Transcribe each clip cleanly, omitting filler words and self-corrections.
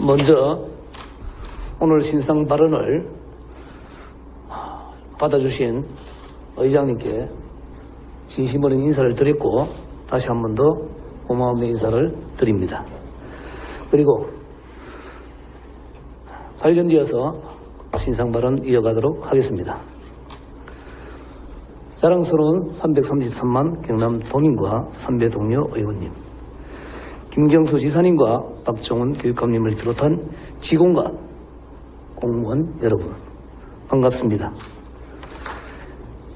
먼저 오늘 신상 발언을 받아주신 의장님께 진심 어린 인사를 드렸고 다시 한 번 더 고마움의 인사를 드립니다. 그리고 관련지어서 신상 발언 이어가도록 하겠습니다. 자랑스러운 333만 경남 도민과 선배 동료 의원님, 김경수 지사님과 박종훈 교육감님을 비롯한 직원과 공무원 여러분, 반갑습니다.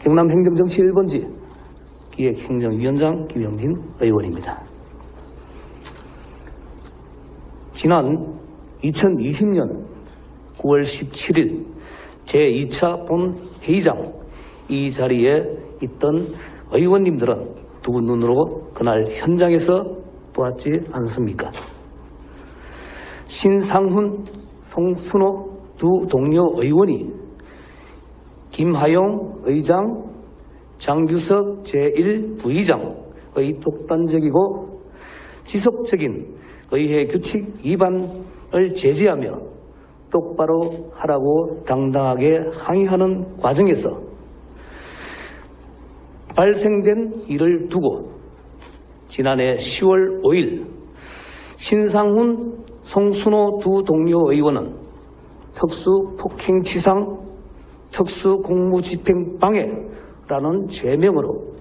경남 행정정치 1번지 기획행정위원장 김영진 의원입니다. 지난 2020년 9월 17일 제2차 본회의장 이 자리에 있던 의원님들은 두 눈으로 그날 현장에서 보았지 않습니까? 신상훈, 송순호 두 동료 의원이 김하용 의장, 장규석 제1부의장의 독단적이고 지속적인 의회 규칙 위반을 제지하며 똑바로 하라고 당당하게 항의하는 과정에서 발생된 일을 두고 지난해 10월 5일 신상훈, 송순호 두 동료 의원은 특수폭행치상, 특수공무집행방해라는 죄명으로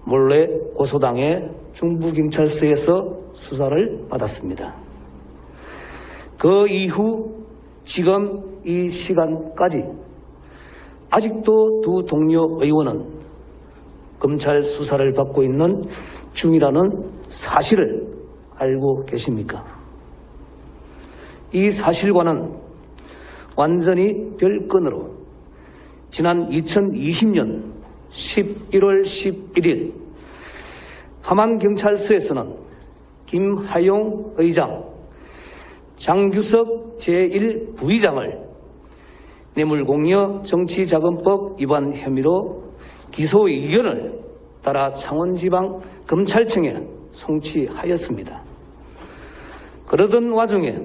몰래 고소당해 중부경찰서에서 수사를 받았습니다. 그 이후 지금 이 시간까지 아직도 두 동료 의원은 검찰 수사를 받고 있는 중이라는 사실을 알고 계십니까? 이 사실과는 완전히 별건으로 지난 2020년 11월 11일 함안경찰서에서는 김하용 의장, 장규석 제1부의장을 뇌물공여 정치자금법 위반 혐의로 기소 의견을 따라 창원지방검찰청에 송치하였습니다. 그러던 와중에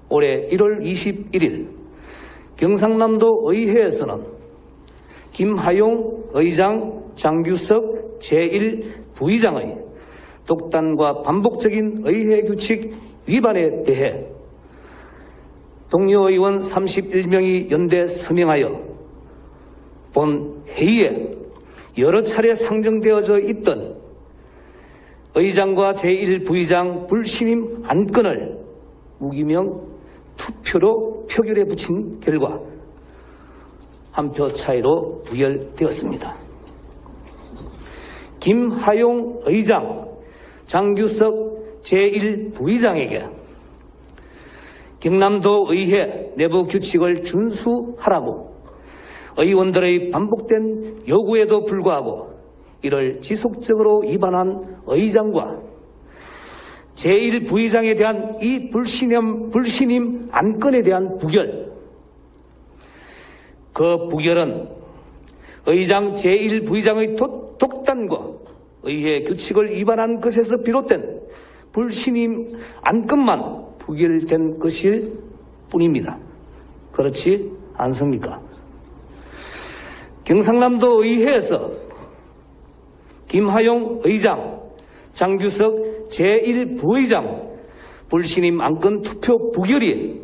올해 1월 21일 경상남도 의회에서는 김하용 의장, 장규석 제1부의장의 독단과 반복적인 의회 규칙 위반에 대해 동료 의원 31명이 연대 서명하여 본 회의에 여러 차례 상정되어져 있던 의장과 제1부의장 불신임 안건을 무기명 투표로 표결에 붙인 결과 한 표 차이로 부결되었습니다. 김하용 의장, 장규석 제1부의장에게 경남도 의회 내부 규칙을 준수하라고 의원들의 반복된 요구에도 불구하고 이를 지속적으로 위반한 의장과 제1부의장에 대한 이 불신임 안건에 대한 부결, 그 부결은 의장 제1부의장의 독단과 의회 규칙을 위반한 것에서 비롯된 불신임 안건만 부결된 것일 뿐입니다. 그렇지 않습니까? 경상남도 의회에서 김하용 의장, 장규석 제1부의장 불신임 안건 투표 부결이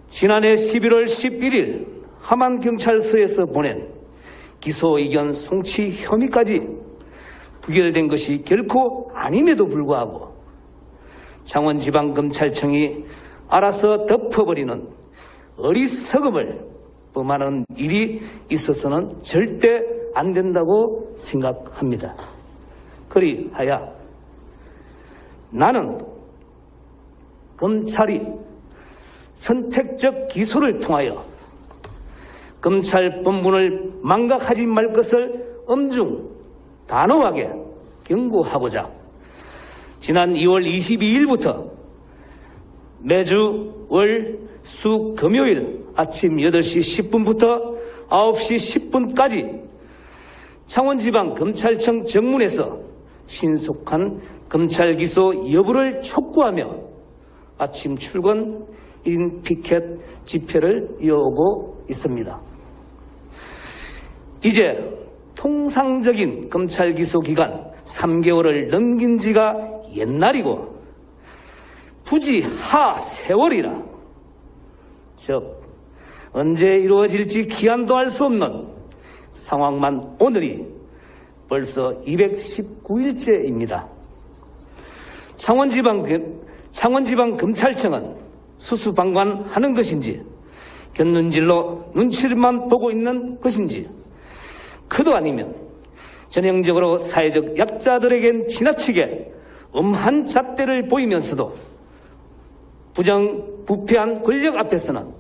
지난해 11월 11일 함안경찰서에서 보낸 기소 의견 송치 혐의까지 부결된 것이 결코 아님에도 불구하고 창원지방검찰청이 알아서 덮어버리는 어리석음을 범하는 일이 있어서는 절대 안 된다고 생각합니다. 그리하여 나는 검찰이 선택적 기소를 통하여 검찰 본분을 망각하지 말 것을 엄중 단호하게 경고하고자 지난 2월 22일부터 매주 월, 수, 금요일 아침 8시 10분부터 9시 10분까지 창원지방검찰청 정문에서 신속한 검찰 기소 여부를 촉구하며 아침 출근 1인 피켓 집회를 이어오고 있습니다. 이제 통상적인 검찰 기소 기간 3개월을 넘긴 지가 옛날이고 부지 하 세월이라, 즉 언제 이루어질지 기한도 알 수 없는 상황만 오늘이 벌써 219일째입니다. 창원지방검찰청은 수수방관하는 것인지 곁눈질로 눈치만 보고 있는 것인지, 그도 아니면 전형적으로 사회적 약자들에겐 지나치게 엄한 잣대를 보이면서도 부정부패한 권력 앞에서는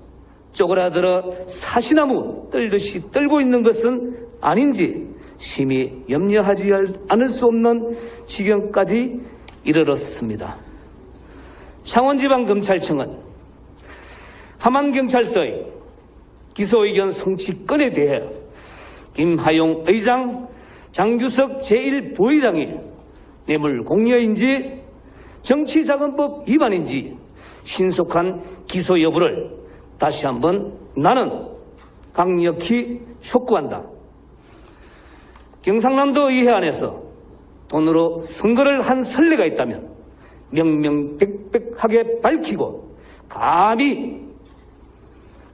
쪼그라들어 사시나무 떨듯이 떨고 있는 것은 아닌지 심히 염려하지 않을 수 없는 지경까지 이르렀습니다. 창원지방검찰청은 함안경찰서의 기소의견 송치건에 대해 김하용 의장, 장규석 제1부의장이 뇌물공여인지 정치자금법 위반인지 신속한 기소 여부를 다시 한번 나는 강력히 촉구한다. 경상남도 의회 안에서 돈으로 선거를 한 선례가 있다면 명명백백하게 밝히고 감히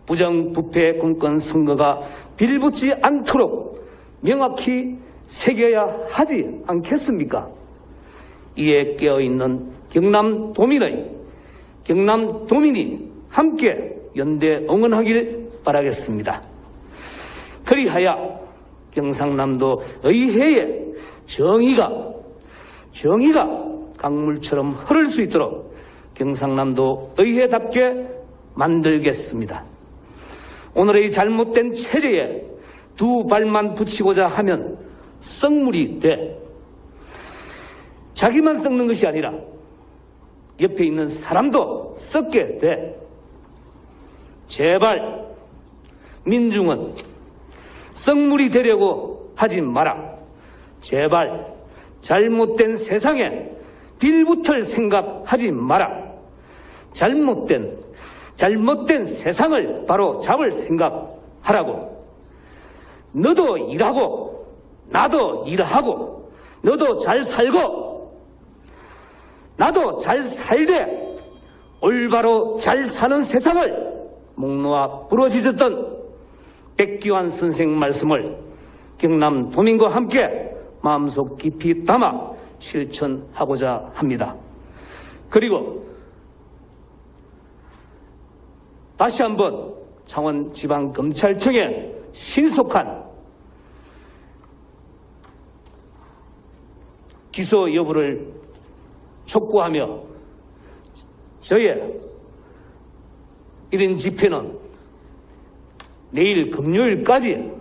부정부패 공권 선거가 빌붙지 않도록 명확히 새겨야 하지 않겠습니까? 이에 깨어있는 경남도민이 함께 연대 응원하길 바라겠습니다. 그리하여 경상남도 의회의 정의가 강물처럼 흐를 수 있도록 경상남도 의회답게 만들겠습니다. 오늘의 잘못된 체제에 두 발만 붙이고자 하면 썩물이 돼 자기만 썩는 것이 아니라 옆에 있는 사람도 썩게 돼. 제발 민중은 썩물이 되려고 하지 마라. 제발 잘못된 세상에 빌붙을 생각하지 마라. 잘못된 세상을 바로 잡을 생각하라고. 너도 일하고 나도 일하고 너도 잘 살고 나도 잘 살되 올바로 잘 사는 세상을 목 놓아 부러지셨던 백기환 선생 말씀을 경남도민과 함께 마음속 깊이 담아 실천하고자 합니다. 그리고 다시 한번 창원지방검찰청의 신속한 기소 여부를 촉구하며 저의 1인 집회는 내일 금요일까지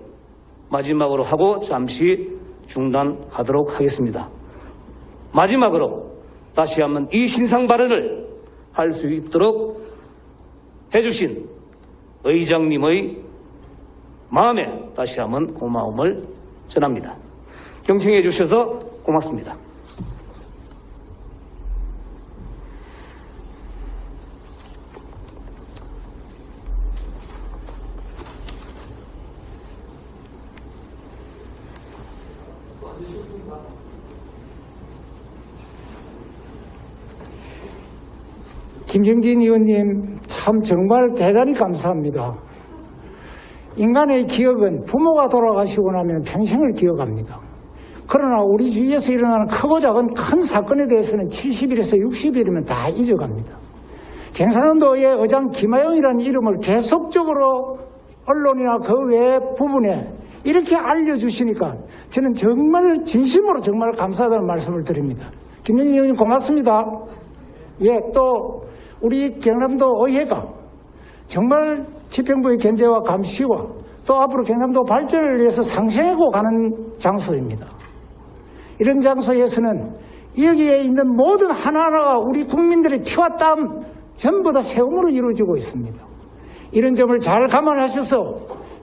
마지막으로 하고 잠시 중단하도록 하겠습니다. 마지막으로 다시 한번 이 신상 발언을 할 수 있도록 해주신 의장님의 마음에 다시 한번 고마움을 전합니다. 경청해 주셔서 고맙습니다. 김정진 의원님 참 정말 대단히 감사합니다. 인간의 기억은 부모가 돌아가시고 나면 평생을 기억합니다. 그러나 우리 주위에서 일어나는 크고 작은 큰 사건에 대해서는 70일에서 60일이면 다 잊어갑니다. 경상남도의 의장 김하용이라는 이름을 계속적으로 언론이나 그 외 부분에 이렇게 알려주시니까 저는 정말 진심으로 정말 감사하다는 말씀을 드립니다. 김정진 의원님 고맙습니다. 예, 또 우리 경남도 의회가 정말 집행부의 견제와 감시와 또 앞으로 경남도 발전을 위해서 상생하고 가는 장소입니다. 이런 장소에서는 여기에 있는 모든 하나하나가 우리 국민들의 피와 땀 전부 다 세움으로 이루어지고 있습니다. 이런 점을 잘 감안하셔서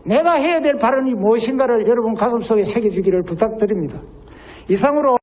내가 해야 될 발언이 무엇인가를 여러분 가슴속에 새겨주기를 부탁드립니다. 이상으로